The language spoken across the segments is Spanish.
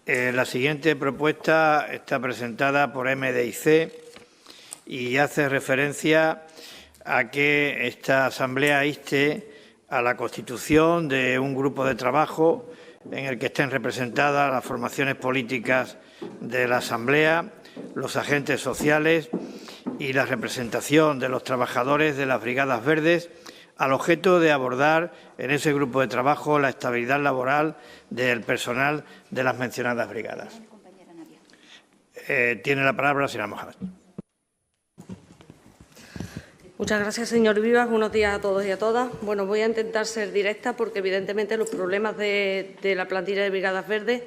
La siguiente propuesta está presentada por MDIC y hace referencia a que esta Asamblea inste a la constitución de un grupo de trabajo en el que estén representadas las formaciones políticas de la Asamblea, los agentes sociales y la representación de los trabajadores de las Brigadas Verdes, al objeto de abordar en ese grupo de trabajo la estabilidad laboral del personal de las mencionadas brigadas. Tiene la palabra la señora Mohamed. Muchas gracias, señor Vivas. Buenos días a todos y a todas. Bueno, voy a intentar ser directa porque, evidentemente, los problemas de la plantilla de Brigadas Verdes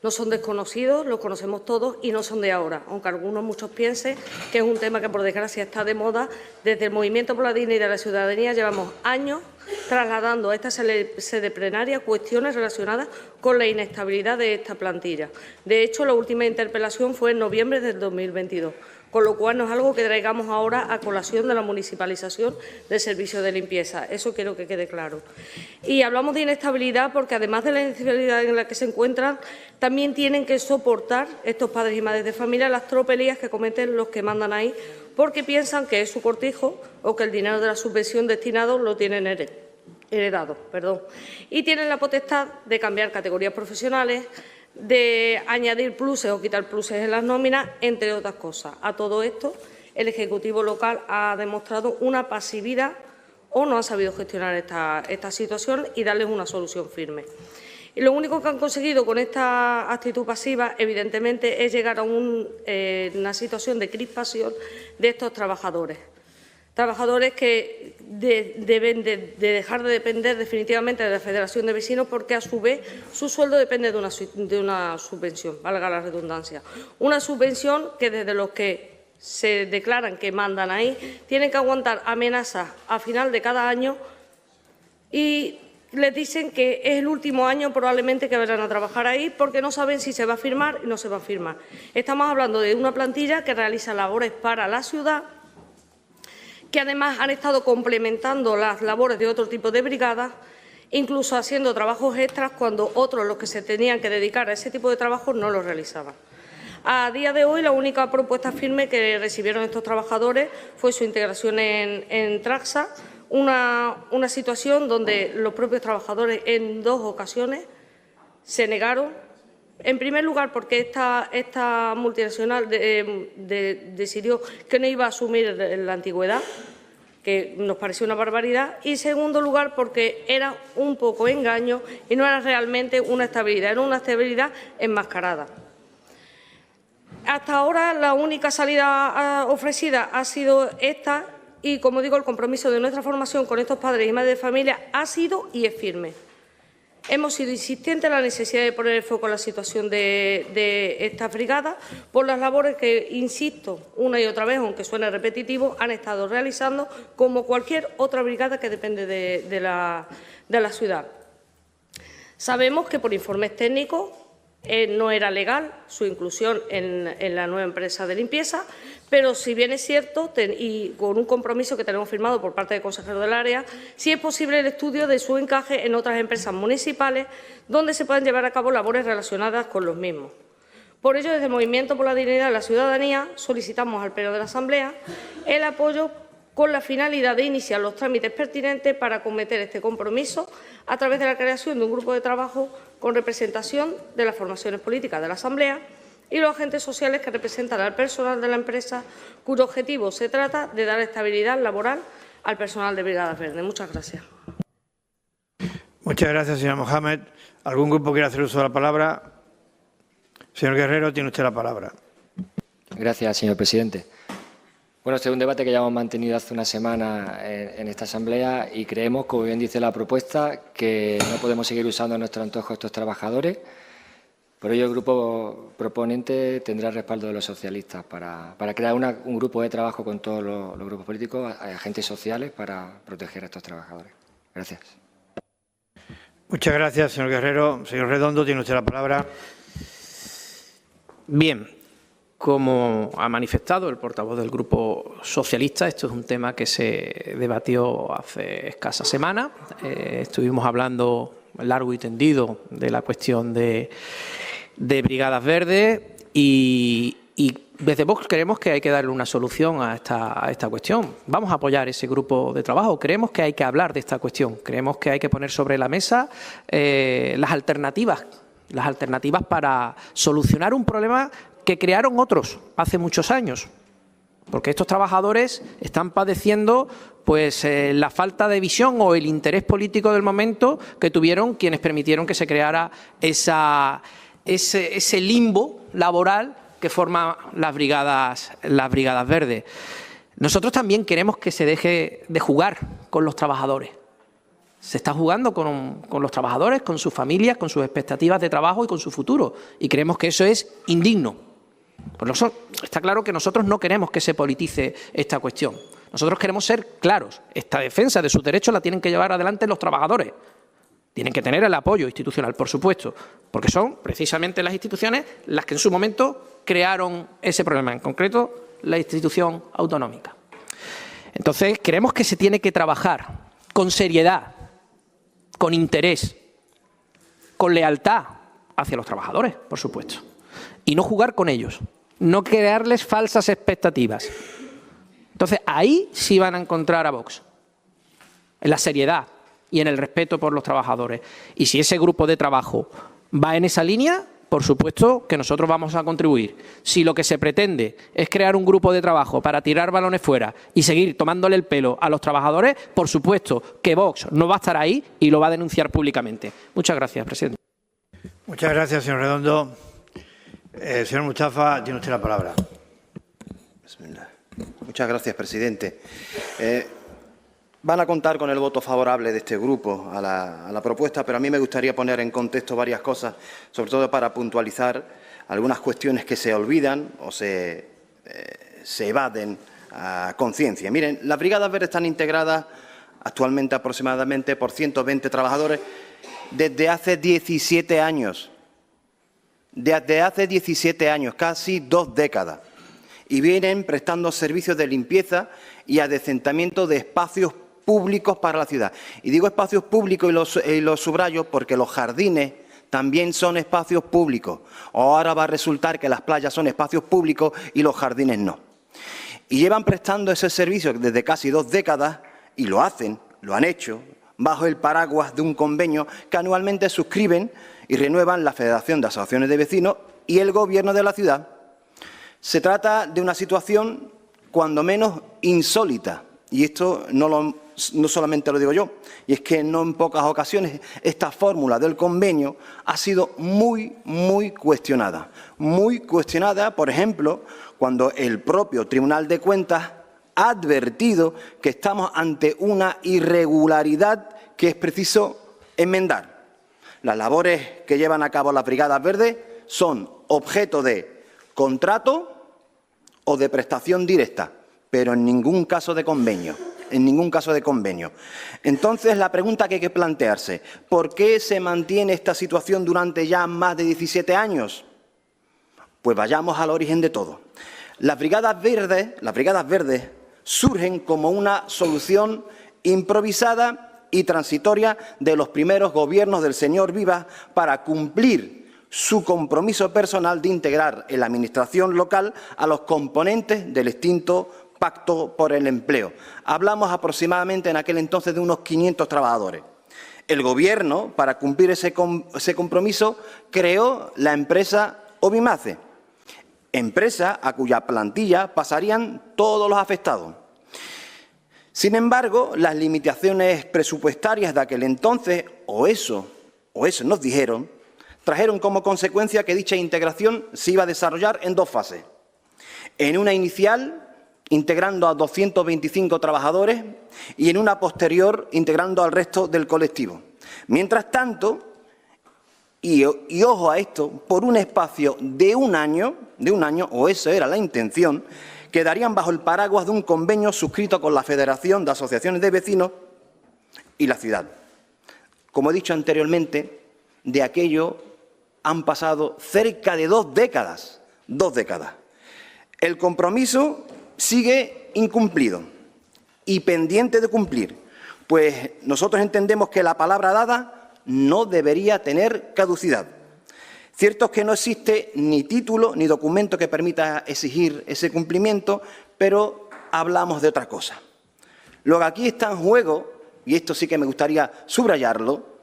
no son desconocidos, los conocemos todos y no son de ahora, aunque muchos piensen que es un tema que, por desgracia, está de moda. Desde el Movimiento por la Dignidad de la Ciudadanía llevamos años trasladando a esta sede plenaria cuestiones relacionadas con la inestabilidad de esta plantilla. De hecho, la última interpelación fue en noviembre del 2022. Con lo cual no es algo que traigamos ahora a colación de la municipalización del servicio de limpieza. Eso quiero que quede claro. Y hablamos de inestabilidad porque, además de la inestabilidad en la que se encuentran, también tienen que soportar estos padres y madres de familia las tropelías que cometen los que mandan ahí, porque piensan que es su cortijo o que el dinero de la subvención destinado lo tienen heredado. Y tienen la potestad de cambiar categorías profesionales, de añadir pluses o quitar pluses en las nóminas, entre otras cosas. A todo esto, el Ejecutivo local ha demostrado una pasividad o no ha sabido gestionar esta situación y darles una solución firme. Y lo único que han conseguido con esta actitud pasiva, evidentemente, es llegar a una situación de crispación de estos trabajadores. Trabajadores que deben de dejar de depender definitivamente de la Federación de Vecinos, porque a su vez su sueldo depende de una subvención, valga la redundancia. Una subvención que desde los que se declaran que mandan ahí tienen que aguantar amenazas a final de cada año y les dicen que es el último año probablemente que vayan a trabajar ahí porque no saben si se va a firmar o no se va a firmar. Estamos hablando de una plantilla que realiza labores para la ciudad, que además han estado complementando las labores de otro tipo de brigadas, incluso haciendo trabajos extras cuando otros, los que se tenían que dedicar a ese tipo de trabajos, no los realizaban. A día de hoy, la única propuesta firme que recibieron estos trabajadores fue su integración en Traxa, una situación donde los propios trabajadores en 2 ocasiones se negaron. En primer lugar, porque esta multinacional decidió que no iba a asumir la antigüedad, que nos pareció una barbaridad. Y, en segundo lugar, porque era un poco engaño y no era realmente una estabilidad, era una estabilidad enmascarada. Hasta ahora, la única salida ofrecida ha sido esta y, como digo, el compromiso de nuestra formación con estos padres y madres de familia ha sido y es firme. Hemos sido insistentes en la necesidad de poner el foco en la situación de estas brigadas por las labores que, insisto, una y otra vez, aunque suene repetitivo, han estado realizando como cualquier otra brigada que depende de la ciudad. Sabemos que por informes técnicos no era legal su inclusión en la nueva empresa de limpieza, pero si bien es cierto, y con un compromiso que tenemos firmado por parte del consejero del área, sí es posible el estudio de su encaje en otras empresas municipales donde se puedan llevar a cabo labores relacionadas con los mismos. Por ello, desde el Movimiento por la Dignidad de la Ciudadanía solicitamos al Pleno de la Asamblea el apoyo con la finalidad de iniciar los trámites pertinentes para acometer este compromiso a través de la creación de un grupo de trabajo con representación de las formaciones políticas de la Asamblea y los agentes sociales que representan al personal de la empresa, cuyo objetivo se trata de dar estabilidad laboral al personal de Brigadas Verdes. Muchas gracias. Muchas gracias, señora Mohamed. ¿Algún grupo quiere hacer uso de la palabra? Señor Guerrero, tiene usted la palabra. Gracias, señor presidente. Bueno, este es un debate que ya hemos mantenido hace una semana en esta Asamblea y creemos, como bien dice la propuesta, que no podemos seguir usando a nuestro antojo a estos trabajadores. Por ello, el grupo proponente tendrá el respaldo de los socialistas para crear un grupo de trabajo con todos los grupos políticos, agentes sociales, para proteger a estos trabajadores. Gracias. Muchas gracias, señor Guerrero. Señor Redondo, tiene usted la palabra. Bien, como ha manifestado el portavoz del Grupo Socialista, esto es un tema que se debatió hace escasas semanas. Estuvimos hablando largo y tendido de la cuestión de de Brigadas Verdes y desde Vox creemos que hay que darle una solución a esta cuestión. Vamos a apoyar ese grupo de trabajo. Creemos que hay que hablar de esta cuestión. Creemos que hay que poner sobre la mesa las alternativas para solucionar un problema que crearon otros hace muchos años. Porque estos trabajadores están padeciendo pues la falta de visión o el interés político del momento que tuvieron quienes permitieron que se creara ese limbo laboral que forman las brigadas verdes. Nosotros también queremos que se deje de jugar con los trabajadores. Se está jugando con los trabajadores, con sus familias, con sus expectativas de trabajo y con su futuro. Y creemos que eso es indigno. Por eso está claro que nosotros no queremos que se politice esta cuestión. Nosotros queremos ser claros. Esta defensa de sus derechos la tienen que llevar adelante los trabajadores. Tienen que tener el apoyo institucional, por supuesto, porque son precisamente las instituciones las que en su momento crearon ese problema, en concreto la institución autonómica. Entonces, creemos que se tiene que trabajar con seriedad, con interés, con lealtad hacia los trabajadores, por supuesto, y no jugar con ellos, no crearles falsas expectativas. Entonces, ahí sí van a encontrar a Vox, en la seriedad y en el respeto por los trabajadores. Y si ese grupo de trabajo va en esa línea, por supuesto que nosotros vamos a contribuir. Si lo que se pretende es crear un grupo de trabajo para tirar balones fuera y seguir tomándole el pelo a los trabajadores, por supuesto que Vox no va a estar ahí y lo va a denunciar públicamente. Muchas gracias, presidente. Muchas gracias, señor Redondo. Señor Mustafa, tiene usted la palabra. Muchas gracias, presidente. Van a contar con el voto favorable de este grupo a la propuesta, pero a mí me gustaría poner en contexto varias cosas, sobre todo para puntualizar algunas cuestiones que se olvidan o se evaden a conciencia. Miren, las Brigadas Verdes están integradas actualmente aproximadamente por 120 trabajadores desde hace 17 años. Desde hace 17 años, casi 2 décadas. Y vienen prestando servicios de limpieza y adecentamiento de espacios públicos para la ciudad. Y digo espacios públicos y los subrayo porque los jardines también son espacios públicos. Ahora va a resultar que las playas son espacios públicos y los jardines no. Y llevan prestando ese servicio desde casi 2 décadas y lo han hecho, bajo el paraguas de un convenio que anualmente suscriben y renuevan la Federación de Asociaciones de Vecinos y el Gobierno de la ciudad. Se trata de una situación, cuando menos, insólita. Y esto no solamente lo digo yo, y es que no en pocas ocasiones esta fórmula del convenio ha sido muy cuestionada. Muy cuestionada, por ejemplo, cuando el propio Tribunal de Cuentas ha advertido que estamos ante una irregularidad que es preciso enmendar. Las labores que llevan a cabo las Brigadas Verdes son objeto de contrato o de prestación directa, pero en ningún caso de convenio. En ningún caso de convenio. Entonces, la pregunta que hay que plantearse, ¿por qué se mantiene esta situación durante ya más de 17 años? Pues vayamos al origen de todo. Las Brigadas Verdes surgen como una solución improvisada y transitoria de los primeros gobiernos del señor Vivas para cumplir su compromiso personal de integrar en la administración local a los componentes del extinto Pacto por el Empleo. Hablamos aproximadamente en aquel entonces de unos 500 trabajadores. El Gobierno, para cumplir ese compromiso, creó la empresa Obimace, empresa a cuya plantilla pasarían todos los afectados. Sin embargo, las limitaciones presupuestarias de aquel entonces, o eso nos dijeron, trajeron como consecuencia que dicha integración se iba a desarrollar en 2 fases. En una inicial, integrando a 225 trabajadores, y en una posterior, integrando al resto del colectivo. Mientras tanto, y ojo a esto, por un espacio de un año, o esa era la intención, quedarían bajo el paraguas de un convenio suscrito con la Federación de Asociaciones de Vecinos y la ciudad. Como he dicho anteriormente, de aquello han pasado cerca de 2 décadas. 2 décadas. El compromiso sigue incumplido y pendiente de cumplir, pues nosotros entendemos que la palabra dada no debería tener caducidad. Cierto es que no existe ni título ni documento que permita exigir ese cumplimiento, pero hablamos de otra cosa. Lo que aquí está en juego, y esto sí que me gustaría subrayarlo,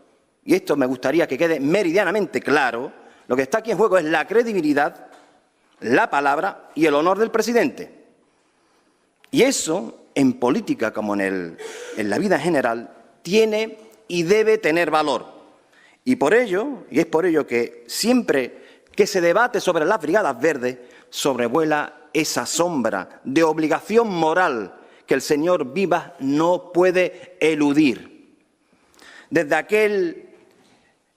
y esto me gustaría que quede meridianamente claro, lo que está aquí en juego es la credibilidad, la palabra y el honor del presidente. Y eso, en política como en la vida en general, tiene y debe tener valor. Y es por ello que siempre que se debate sobre las brigadas verdes, sobrevuela esa sombra de obligación moral que el señor Vivas no puede eludir. Desde aquel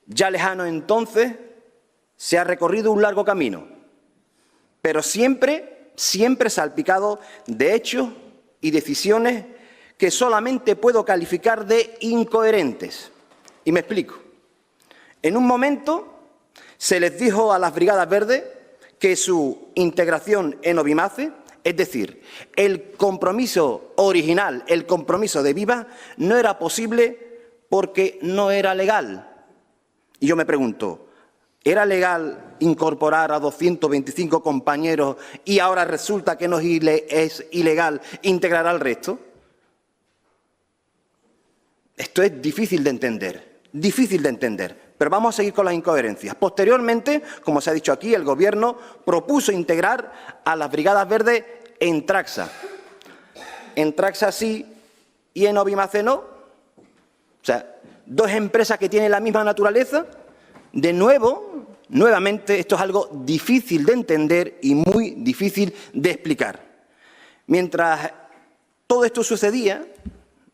ya lejano entonces se ha recorrido un largo camino, pero siempre salpicado de hechos y decisiones que solamente puedo calificar de incoherentes. Y me explico. En un momento se les dijo a las brigadas verdes que su integración en Obimace, es decir, el compromiso original, el compromiso de Vivas, no era posible porque no era legal. Y yo me pregunto, ¿era legal incorporar a 225 compañeros y ahora resulta que no es ilegal integrar al resto? Esto es difícil de entender, pero vamos a seguir con las incoherencias. Posteriormente, como se ha dicho aquí, el Gobierno propuso integrar a las brigadas verdes en Traxa. En Traxa sí y en Obimace no. O sea, dos empresas que tienen la misma naturaleza. Nuevamente, esto es algo difícil de entender y muy difícil de explicar. Mientras todo esto sucedía,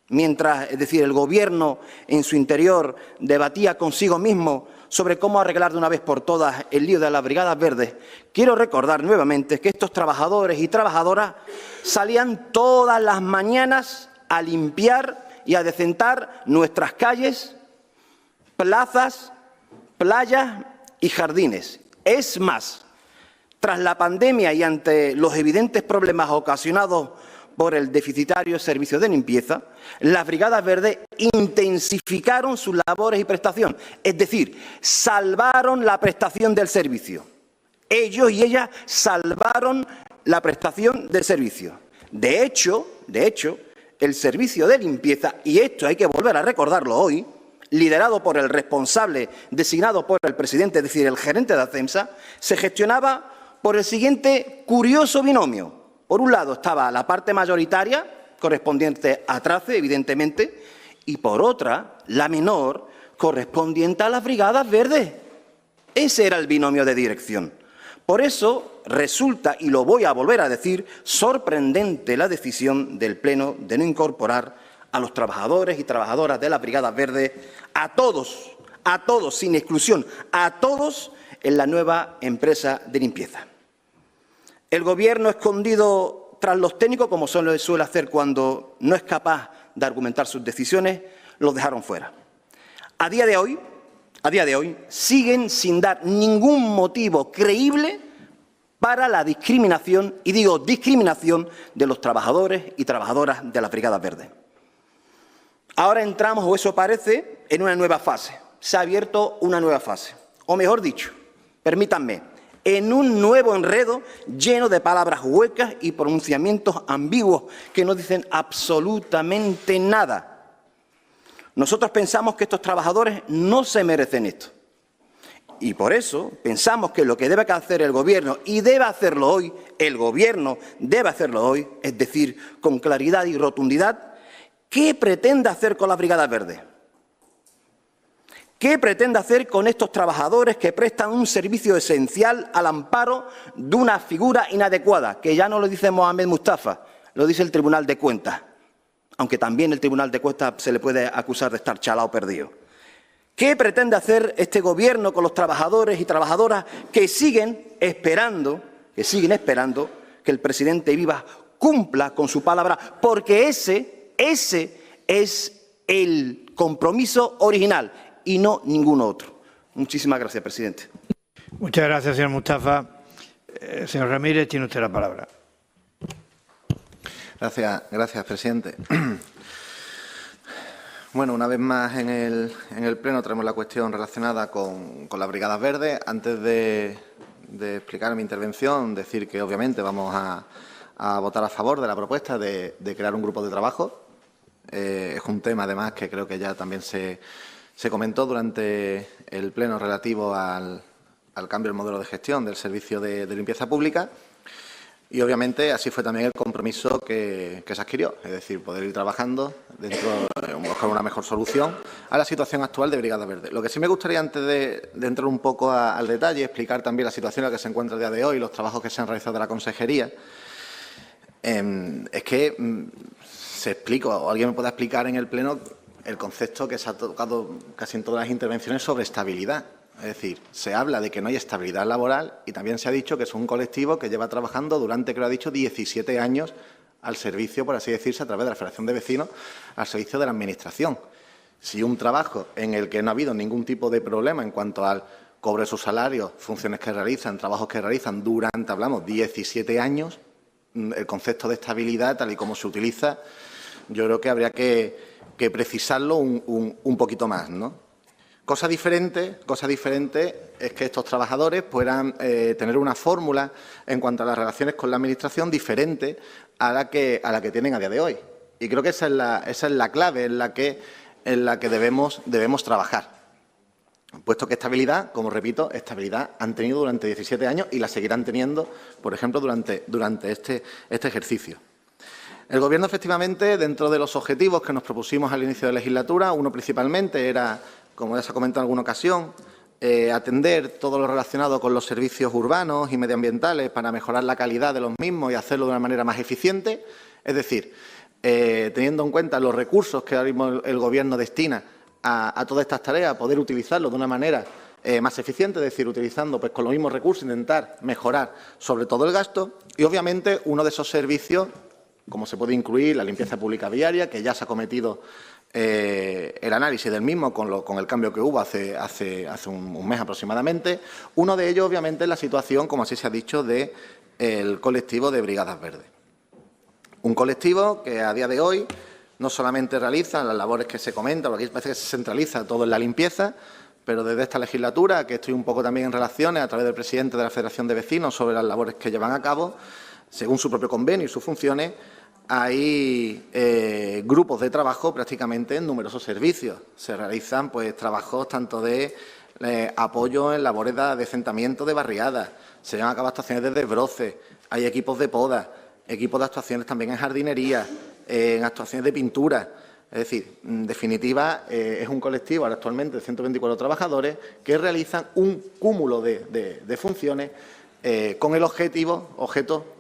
es decir, el Gobierno en su interior debatía consigo mismo sobre cómo arreglar de una vez por todas el lío de las brigadas verdes, quiero recordar nuevamente que estos trabajadores y trabajadoras salían todas las mañanas a limpiar y a decentar nuestras calles, plazas, playas y jardines. Es más, tras la pandemia y ante los evidentes problemas ocasionados por el deficitario servicio de limpieza, las brigadas verdes intensificaron sus labores y prestación, es decir, salvaron la prestación del servicio. Ellos y ellas salvaron la prestación del servicio. De hecho, el servicio de limpieza, y esto hay que volver a recordarlo hoy, liderado por el responsable designado por el presidente, es decir, el gerente de ACEMSA, se gestionaba por el siguiente curioso binomio. Por un lado estaba la parte mayoritaria, correspondiente a Trace, evidentemente, y por otra, la menor, correspondiente a las brigadas verdes. Ese era el binomio de dirección. Por eso resulta, y lo voy a volver a decir, sorprendente la decisión del Pleno de no incorporar a los trabajadores y trabajadoras de las brigadas verdes, a todos, sin exclusión, a todos en la nueva empresa de limpieza. El Gobierno, escondido tras los técnicos, como suele hacer cuando no es capaz de argumentar sus decisiones, los dejaron fuera. A día de hoy, siguen sin dar ningún motivo creíble para la discriminación, y digo discriminación, de los trabajadores y trabajadoras de las brigadas verdes. Ahora entramos, o eso parece, en una nueva fase. Se ha abierto una nueva fase. O mejor dicho, permítanme, en un nuevo enredo lleno de palabras huecas y pronunciamientos ambiguos que no dicen absolutamente nada. Nosotros pensamos que estos trabajadores no se merecen esto. Y por eso pensamos que lo que debe hacer el Gobierno, y debe hacerlo hoy, es decir, con claridad y rotundidad, ¿qué pretende hacer con las brigadas verdes? ¿Qué pretende hacer con estos trabajadores que prestan un servicio esencial al amparo de una figura inadecuada? Que ya no lo dice Mohamed Mustafa, lo dice el Tribunal de Cuentas, aunque también el Tribunal de Cuentas se le puede acusar de estar chalao perdido. ¿Qué pretende hacer este Gobierno con los trabajadores y trabajadoras que siguen esperando que el presidente Vivas cumpla con su palabra? Porque ese es el compromiso original y no ningún otro. Muchísimas gracias, presidente. Muchas gracias, señor Mustafa. Señor Ramírez, tiene usted la palabra. Gracias, presidente. Bueno, una vez más en el Pleno traemos la cuestión relacionada con las Brigadas Verdes. Antes de explicar mi intervención, decir que obviamente vamos a votar a favor de la propuesta de crear un grupo de trabajo. Es un tema, además, que creo que ya también se comentó durante el Pleno relativo al cambio del modelo de gestión del servicio de limpieza pública. Y, obviamente, así fue también el compromiso que se adquirió, es decir, poder ir trabajando dentro de buscar una mejor solución a la situación actual de Brigadas Verdes. Lo que sí me gustaría, antes de entrar un poco al detalle, explicar también la situación en la que se encuentra el día de hoy, los trabajos que se han realizado de la Consejería, es que se explica, o alguien me pueda explicar en el Pleno, el concepto que se ha tocado casi en todas las intervenciones sobre estabilidad. Es decir, se habla de que no hay estabilidad laboral y también se ha dicho que es un colectivo que lleva trabajando durante, creo, ha dicho, 17 años al servicio, por así decirse, a través de la Federación de Vecinos, al servicio de la Administración. Si un trabajo en el que no ha habido ningún tipo de problema en cuanto al cobro de sus salarios, funciones que realizan, trabajos que realizan durante, hablamos, 17 años, el concepto de estabilidad, tal y como se utiliza, yo creo que habría que precisarlo un poquito más, ¿no? Cosa diferente es que estos trabajadores puedan tener una fórmula en cuanto a las relaciones con la Administración diferente a la que tienen a día de hoy. Y creo que esa es la clave en la que debemos trabajar. Puesto que estabilidad, como repito, estabilidad han tenido durante 17 años y la seguirán teniendo, por ejemplo, durante este ejercicio. El Gobierno, efectivamente, dentro de los objetivos que nos propusimos al inicio de la legislatura, uno principalmente era, como ya se ha comentado en alguna ocasión, atender todo lo relacionado con los servicios urbanos y medioambientales para mejorar la calidad de los mismos y hacerlo de una manera más eficiente. Es decir, teniendo en cuenta los recursos que ahora mismo el Gobierno destina a todas estas tareas, poder utilizarlos de una manera más eficiente, es decir, utilizando pues con los mismos recursos, intentar mejorar sobre todo el gasto. Y, obviamente, uno de esos servicios, como se puede incluir la limpieza pública viaria, que ya se ha cometido el análisis del mismo con el cambio que hubo hace un mes aproximadamente. Uno de ellos, obviamente, es la situación, como así se ha dicho, del colectivo de Brigadas Verdes. Un colectivo que a día de hoy no solamente realiza las labores que se comentan, porque parece que se centraliza todo en la limpieza, pero desde esta legislatura, que estoy un poco también en relaciones a través del presidente de la Federación de Vecinos sobre las labores que llevan a cabo, según su propio convenio y sus funciones, hay grupos de trabajo prácticamente en numerosos servicios. Se realizan pues trabajos tanto de apoyo en labores de adecentamiento de barriadas, se llevan a cabo actuaciones de desbroce, hay equipos de poda, equipos de actuaciones también en jardinería, en actuaciones de pintura. Es decir, en definitiva, es un colectivo ahora actualmente de 124 trabajadores que realizan un cúmulo de funciones con el objeto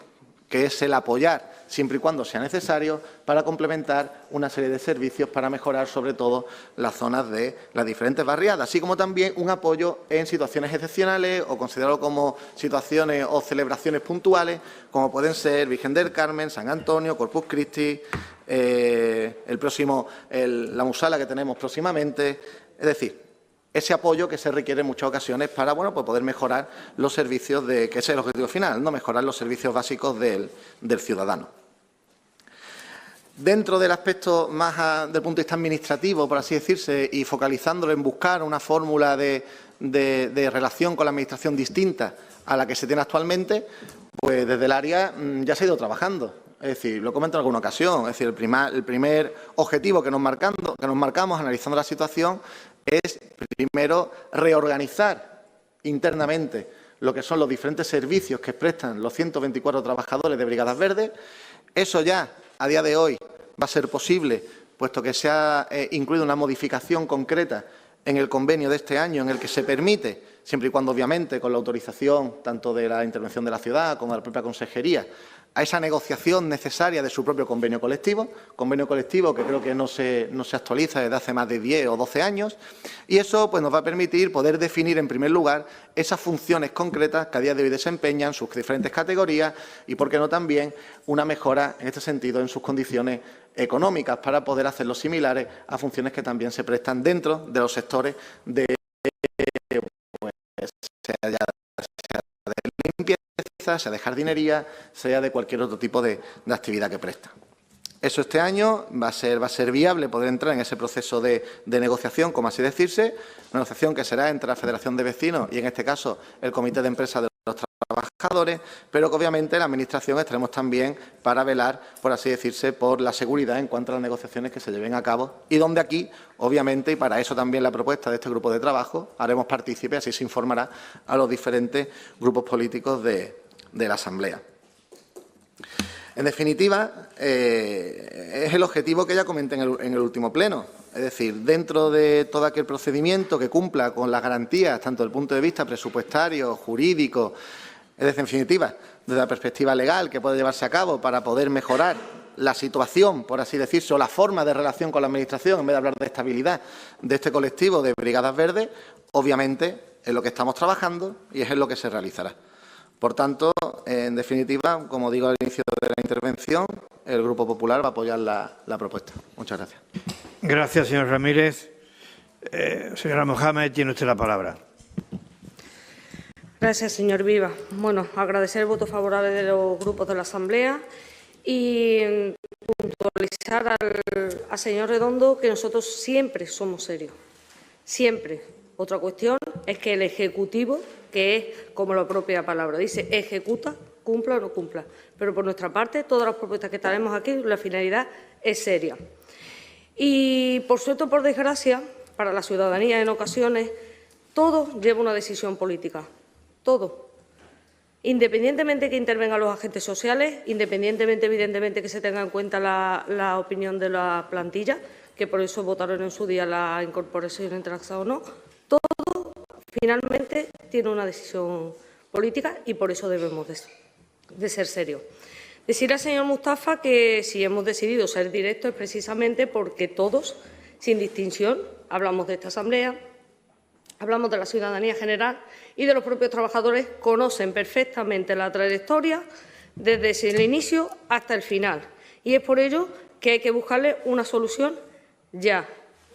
que es el apoyar, siempre y cuando sea necesario, para complementar una serie de servicios para mejorar, sobre todo, las zonas de las diferentes barriadas, así como también un apoyo en situaciones excepcionales o considerarlo como situaciones o celebraciones puntuales, como pueden ser Virgen del Carmen, San Antonio, Corpus Christi, la Musala que tenemos próximamente. Es decir, ese apoyo que se requiere en muchas ocasiones para pues poder mejorar los servicios, que ese es el objetivo final, ¿no? Mejorar los servicios básicos del ciudadano. Dentro del aspecto más del punto de vista administrativo, por así decirse, y focalizándolo en buscar una fórmula de relación con la Administración distinta a la que se tiene actualmente, pues desde el área ya se ha ido trabajando. Es decir, lo comento en alguna ocasión, es decir, el primer objetivo que nos marcamos analizando la situación es, primero, reorganizar internamente lo que son los diferentes servicios que prestan los 124 trabajadores de Brigadas Verdes. Eso ya, a día de hoy, va a ser posible, puesto que se ha incluido una modificación concreta en el convenio de este año, en el que se permite, siempre y cuando, obviamente, con la autorización tanto de la intervención de la ciudad como de la propia Consejería, a esa negociación necesaria de su propio convenio colectivo que creo que no se actualiza desde hace más de 10 o 12 años, y eso pues nos va a permitir poder definir, en primer lugar, esas funciones concretas que a día de hoy desempeñan sus diferentes categorías y, por qué no, también una mejora en este sentido en sus condiciones económicas para poder hacerlo similares a funciones que también se prestan dentro de los sectores de sea de limpieza, sea de jardinería, sea de cualquier otro tipo de actividad que presta. eso este año va a ser viable poder entrar en ese proceso de negociación, como así decirse, negociación que será entre la Federación de Vecinos y, en este caso, el Comité de Empresa de los Trabajadores, pero que obviamente la Administración estaremos también para velar, por así decirse, por la seguridad en cuanto a las negociaciones que se lleven a cabo y donde aquí, obviamente, y para eso también la propuesta de este grupo de trabajo, haremos partícipe, así se informará a los diferentes grupos políticos de la Asamblea. En definitiva, es el objetivo que ya comenté en el último pleno. Es decir, dentro de todo aquel procedimiento que cumpla con las garantías, tanto desde el punto de vista presupuestario, jurídico, es decir, en definitiva, desde la perspectiva legal que puede llevarse a cabo para poder mejorar la situación, por así decirse, o la forma de relación con la Administración, en vez de hablar de estabilidad de este colectivo de Brigadas Verdes, obviamente es lo que estamos trabajando y es en lo que se realizará. Por tanto, en definitiva, como digo al inicio de la intervención, el Grupo Popular va a apoyar la propuesta. Muchas gracias. Gracias, señor Ramírez. Señora Mohamed, tiene usted la palabra. Gracias, señor Viva. Bueno, agradecer el voto favorable de los grupos de la Asamblea y puntualizar al señor Redondo que nosotros siempre somos serios. Siempre. Otra cuestión es que el Ejecutivo, que es, como la propia palabra dice, ejecuta, cumpla o no cumpla. Pero por nuestra parte, todas las propuestas que traemos aquí, la finalidad es seria. Y, por suerte o por desgracia, para la ciudadanía en ocasiones, todo lleva una decisión política. Todo. Independientemente que intervengan los agentes sociales, independientemente, evidentemente, que se tenga en cuenta la opinión de la plantilla, que por eso votaron en su día la incorporación entre AXA o no, todo finalmente tiene una decisión política y por eso debemos de ser serios. Decir al señor Mustafa que si hemos decidido ser directos es precisamente porque todos, sin distinción, hablamos de esta Asamblea, hablamos de la ciudadanía general y de los propios trabajadores, conocen perfectamente la trayectoria desde el inicio hasta el final. Y es por ello que hay que buscarle una solución ya.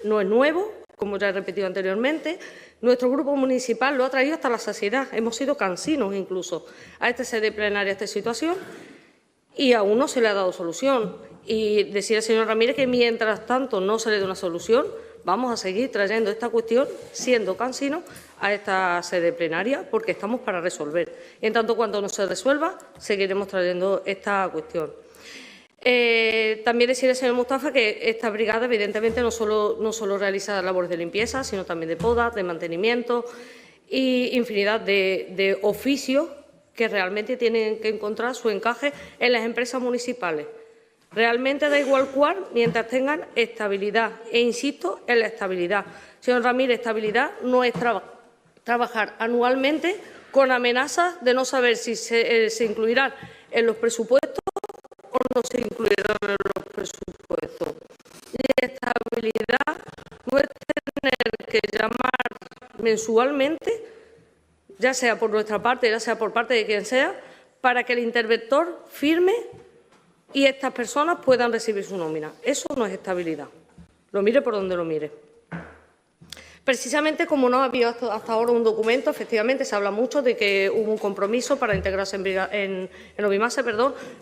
No es nuevo, como ya he repetido anteriormente. Nuestro grupo municipal lo ha traído hasta la saciedad. Hemos sido cansinos incluso a esta sede plenaria, a esta situación, y aún no se le ha dado solución. Y decir al señor Ramírez que mientras tanto no se le dé una solución, vamos a seguir trayendo esta cuestión, siendo cansinos, a esta sede plenaria, porque estamos para resolver. En tanto cuanto no se resuelva, seguiremos trayendo esta cuestión. También decir al señor Mustafa que esta brigada, evidentemente, no solo realiza labores de limpieza, sino también de poda, de mantenimiento y infinidad de oficios que realmente tienen que encontrar su encaje en las empresas municipales. Realmente da igual cuál, mientras tengan estabilidad. E insisto en la estabilidad. Señor Ramírez, estabilidad no es trabajar anualmente con amenazas de no saber si se incluirán en los presupuestos o no se incluirán en los presupuestos. Y estabilidad no es tener que llamar mensualmente, ya sea por nuestra parte, ya sea por parte de quien sea, para que el interventor firme y estas personas puedan recibir su nómina. Eso no es estabilidad. Lo mire por donde lo mire. Precisamente como no había hasta ahora un documento, efectivamente se habla mucho de que hubo un compromiso para integrarse en Ovimase,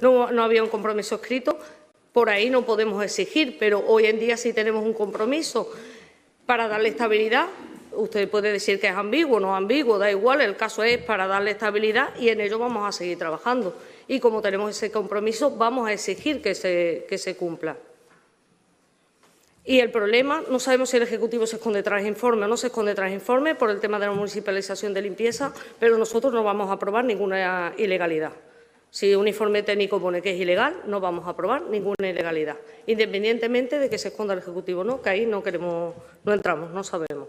no había un compromiso escrito, por ahí no podemos exigir, pero hoy en día sí tenemos un compromiso para darle estabilidad. Usted puede decir que es ambiguo, no ambiguo, da igual, el caso es para darle estabilidad y en ello vamos a seguir trabajando. Y como tenemos ese compromiso, vamos a exigir que se cumpla. Y el problema, no sabemos si el Ejecutivo se esconde tras informe o no se esconde tras informe por el tema de la municipalización de limpieza, pero nosotros no vamos a aprobar ninguna ilegalidad. Si un informe técnico pone que es ilegal, no vamos a aprobar ninguna ilegalidad, independientemente de que se esconda el Ejecutivo o no, que ahí no entramos, no sabemos.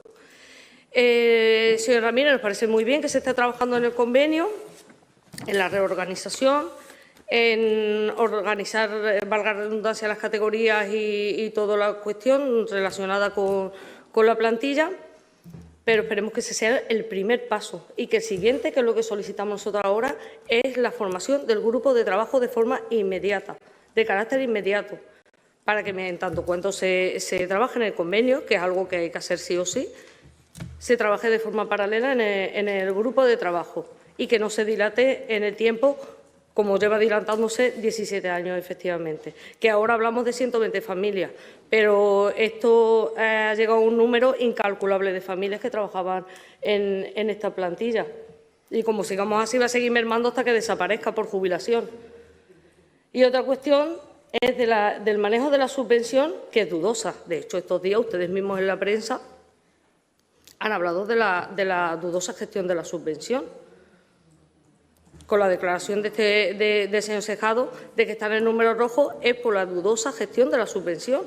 Señor Ramírez, nos parece muy bien que se esté trabajando en el convenio, en la reorganización, en organizar, valga la redundancia, las categorías y toda la cuestión relacionada con la plantilla, pero esperemos que ese sea el primer paso y que el siguiente, que es lo que solicitamos nosotros ahora, es la formación del grupo de trabajo de forma inmediata, de carácter inmediato, para que en tanto cuanto se trabaje en el convenio, que es algo que hay que hacer sí o sí, se trabaje de forma paralela en el grupo de trabajo y que no se dilate en el tiempo como lleva dilatándose 17 años, efectivamente. Que ahora hablamos de 120 familias, pero esto ha llegado a un número incalculable de familias que trabajaban en esta plantilla. Y como sigamos así, va a seguir mermando hasta que desaparezca por jubilación. Y otra cuestión es del manejo de la subvención, que es dudosa. De hecho, estos días ustedes mismos en la prensa han hablado de la dudosa gestión de la subvención, con la declaración del señor Sejado de que está en el número rojo es por la dudosa gestión de la subvención.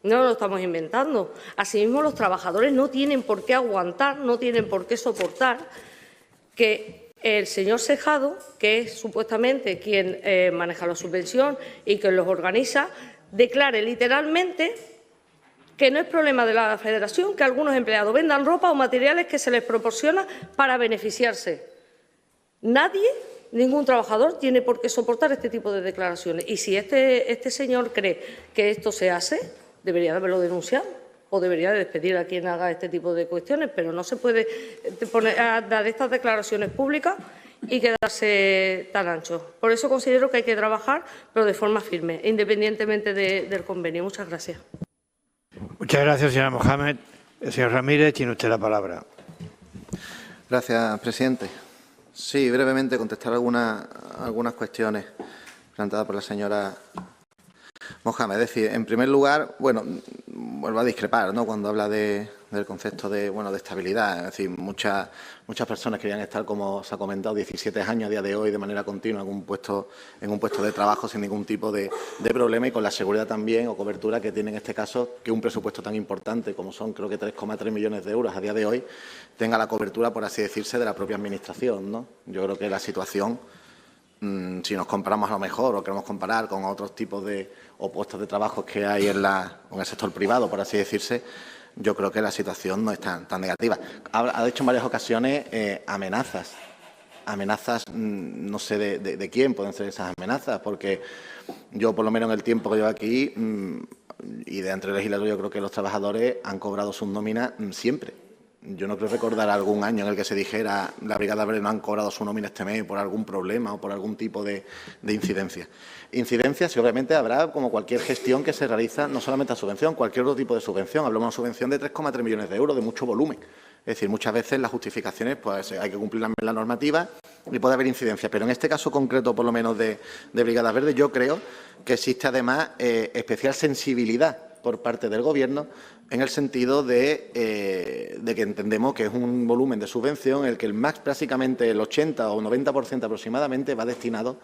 No lo estamos inventando. Asimismo, los trabajadores no tienen por qué aguantar, no tienen por qué soportar que el señor Sejado, que es supuestamente quien maneja la subvención y quien los organiza, declare literalmente que no es problema de la Federación que algunos empleados vendan ropa o materiales que se les proporciona para beneficiarse. Nadie, ningún trabajador, tiene por qué soportar este tipo de declaraciones. Y si este señor cree que esto se hace, debería de haberlo denunciado o debería de despedir a quien haga este tipo de cuestiones, pero no se puede poner a dar estas declaraciones públicas y quedarse tan ancho. Por eso considero que hay que trabajar, pero de forma firme, independientemente del convenio. Muchas gracias. Muchas gracias, señora Mohamed. El señor Ramírez, tiene usted la palabra. Gracias, presidente. Sí, brevemente contestar algunas cuestiones planteadas por la señora Mohamed. Es decir, en primer lugar, bueno, vuelvo a discrepar, ¿no?, cuando habla del concepto de estabilidad. Es decir, muchas personas querían estar, como se ha comentado, 17 años a día de hoy de manera continua en un puesto de trabajo sin ningún tipo de problema y con la seguridad también o cobertura que tiene en este caso que un presupuesto tan importante como son, creo que 3,3 millones de euros a día de hoy, tenga la cobertura, por así decirse, de la propia Administración, ¿no? Yo creo que la situación, si nos comparamos a lo mejor o queremos comparar con otros tipos o puestos de trabajo que hay en el sector privado, por así decirse, yo creo que la situación no es tan negativa. Ha dicho en varias ocasiones amenazas. Amenazas, no sé de quién pueden ser esas amenazas, porque yo, por lo menos en el tiempo que llevo aquí y de entre legislatura, yo creo que los trabajadores han cobrado sus nóminas siempre. Yo no creo recordar algún año en el que se dijera la Brigada Verde no han cobrado su nómina este mes por algún problema o por algún tipo de incidencia. Incidencias, y obviamente habrá, como cualquier gestión que se realiza, no solamente a subvención, cualquier otro tipo de subvención. Hablamos de una subvención de 3,3 millones de euros, de mucho volumen. Es decir, muchas veces las justificaciones pues hay que cumplir la normativa y puede haber incidencia. Pero en este caso concreto, por lo menos de Brigadas Verdes, yo creo que existe además especial sensibilidad por parte del Gobierno en el sentido de que entendemos que es un volumen de subvención en el que prácticamente el 80 o 90% aproximadamente va destinado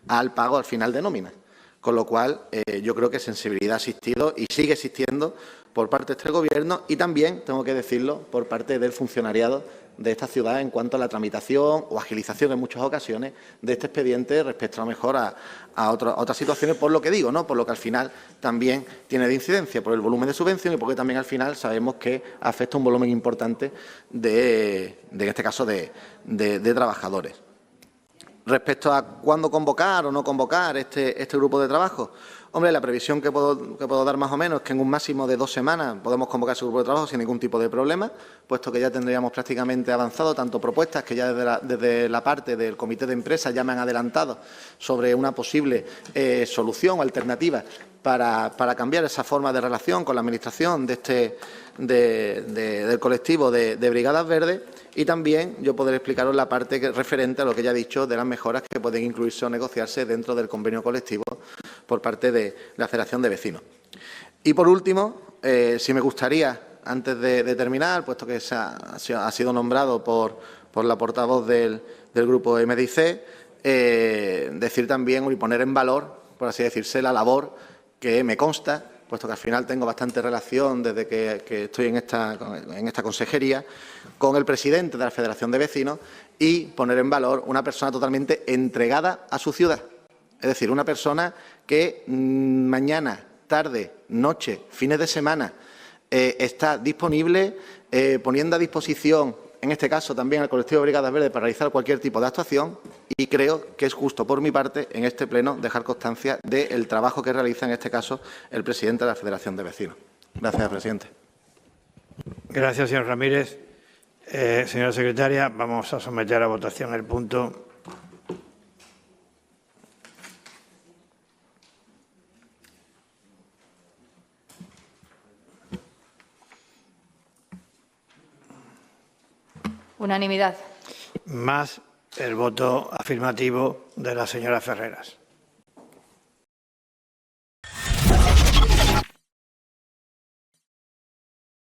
al pago al final de nóminas. Con lo cual, yo creo que sensibilidad ha existido y sigue existiendo por parte de este Gobierno y también, tengo que decirlo, por parte del funcionariado de esta ciudad en cuanto a la tramitación o agilización en muchas ocasiones de este expediente respecto a lo mejor a otras situaciones, por lo que digo, ¿no?, por lo que al final también tiene de incidencia, por el volumen de subvención y porque también al final sabemos que afecta un volumen importante en este caso, de trabajadores. Respecto a cuándo convocar o no convocar este grupo de trabajo, hombre, la previsión que puedo dar más o menos es que en un máximo de 2 semanas podemos convocar ese grupo de trabajo sin ningún tipo de problema, puesto que ya tendríamos prácticamente avanzado tanto propuestas que ya desde la parte del comité de empresa ya me han adelantado sobre una posible solución o alternativa para cambiar esa forma de relación con la Administración del colectivo de Brigadas Verdes. Y también yo podré explicaros la parte referente a lo que ya he dicho de las mejoras que pueden incluirse o negociarse dentro del convenio colectivo por parte de la Federación de Vecinos. Y por último, sí me gustaría, antes de terminar, puesto que ha sido nombrado por la portavoz del grupo MDIC, decir también y poner en valor, por así decirse, la labor que me consta, puesto que al final tengo bastante relación desde que estoy en esta consejería, con el presidente de la Federación de Vecinos y poner en valor una persona totalmente entregada a su ciudad. Es decir, una persona que mañana, tarde, noche, fines de semana, está disponible, poniendo a disposición, en este caso también al colectivo de Brigadas Verdes, para realizar cualquier tipo de actuación, y creo que es justo por mi parte en este pleno dejar constancia del trabajo que realiza en este caso el presidente de la Federación de Vecinos. Gracias, presidente. Gracias, señor Ramírez. Señora secretaria, vamos a someter a votación el punto. Unanimidad. Más el voto afirmativo de la señora Ferreras.